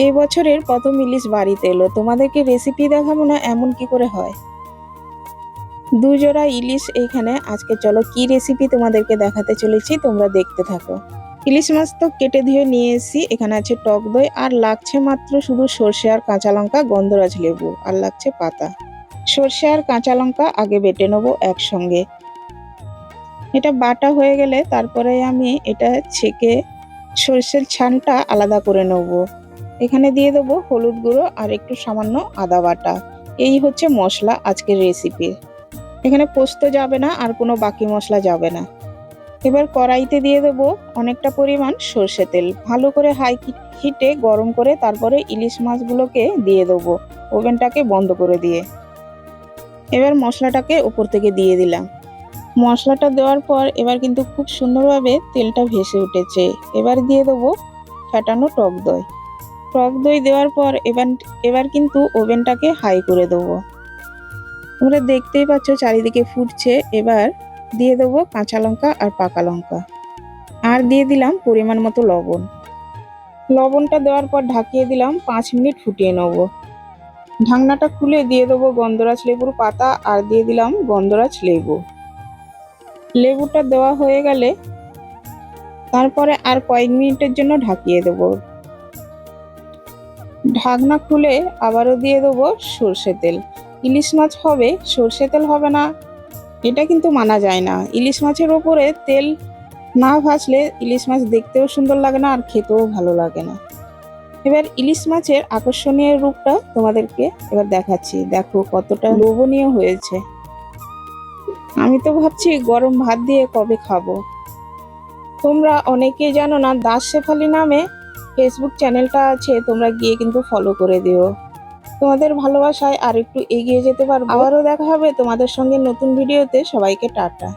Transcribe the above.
এই বছরের প্রথম ইলিশ বাড়িতে এলো, তোমাদেরকে রেসিপি দেখাবো না এমন কি করে হয়। দুজোড়া ইলিশ এইখানে, আজকে চলো কি রেসিপি তোমাদেরকে দেখাতে চলেছি, তোমরা দেখতে থাকো। ইলিশ মাছ তো কেটে ধুয়ে নিয়ে এসেছি, এখানে আছে টক দই আর লাগছে মাত্র শুধু সর্ষে আর কাঁচা লঙ্কা, গন্ধরাজ লেবু আর লাগছে পাতা। সর্ষে আর কাঁচা লঙ্কা আগে বেটে নেবো একসঙ্গে। এটা বাটা হয়ে গেলে তারপরে আমি এটা ছেঁকে সর্ষের ছানটা আলাদা করে নেব। এখানে দিয়ে দেবো হলুদ গুঁড়ো আর একটু সামান্য আদা বাটা। এই হচ্ছে মশলা আজকের রেসিপি। এখানে পোস্ত যাবে না আর কোনো বাকি মশলা যাবে না। এবার কড়াইতে দিয়ে দেবো অনেকটা পরিমাণ সর্ষে তেল, ভালো করে হাই হিটে গরম করে তারপরে ইলিশ মাছগুলোকে দিয়ে দেবো, ওভেনটাকে বন্ধ করে দিয়ে। এবার মশলাটাকে উপর থেকে দিয়ে দিলাম। মশলাটা দেওয়ার পর এবার কিন্তু খুব সুন্দরভাবে তেলটা ভেসে উঠেছে। এবার দিয়ে দেবো ফ্যাটানো টক দই। টক দই দেওয়ার পর এবার কিন্তু ওভেনটাকে হাই করে দেবো। তোমরা দেখতেই পাচ্ছ চারিদিকে ফুটছে। এবার দিয়ে দেবো কাঁচা লঙ্কা আর পাকা লঙ্কা, আর দিয়ে দিলাম পরিমাণ মতো লবণ। লবণটা দেওয়ার পর ঢাকিয়ে দিলাম, 5 মিনিট ফুটিয়ে নেব। ঢাকনাটা খুলে দিয়ে দেবো গন্ধরাজ লেবুর পাতা আর দিয়ে দিলাম গন্ধরাজ লেবু। লেবুটা দেওয়া হয়ে গেলে তারপরে আর কয়েক মিনিটের জন্য ঢাকিয়ে দেবো। ঢাকনা খুলে আবারও দিয়ে দেবো সর্ষে তেল। ইলিশ মাছ হবে, সর্ষে তেল হবে না এটা কিন্তু মানা যায় না। ইলিশ মাছের ওপরে তেল না ভাসলে ইলিশ মাছ দেখতেও সুন্দর লাগে না আর খেতেও ভালো লাগে না। এবার ইলিশ মাছের আকর্ষণীয় রূপটা তোমাদেরকে এবার দেখাচ্ছি, দেখো কতটা লোভনীয় হয়েছে। আমি তো ভাবছি গরম ভাত দিয়ে কবে খাবো। তোমরা অনেকেই জানো না, দাস শেফালি নামে ফেসবুক চ্যানেলটা আছে, তোমরা গিয়ে কিন্তু ফলো করে দিও। তোমাদের ভালোবাসায় আর একটু এগিয়ে যেতে পারবো। আবারও দেখা হবে তোমাদের সঙ্গে নতুন ভিডিওতে। সবাইকে টাটা।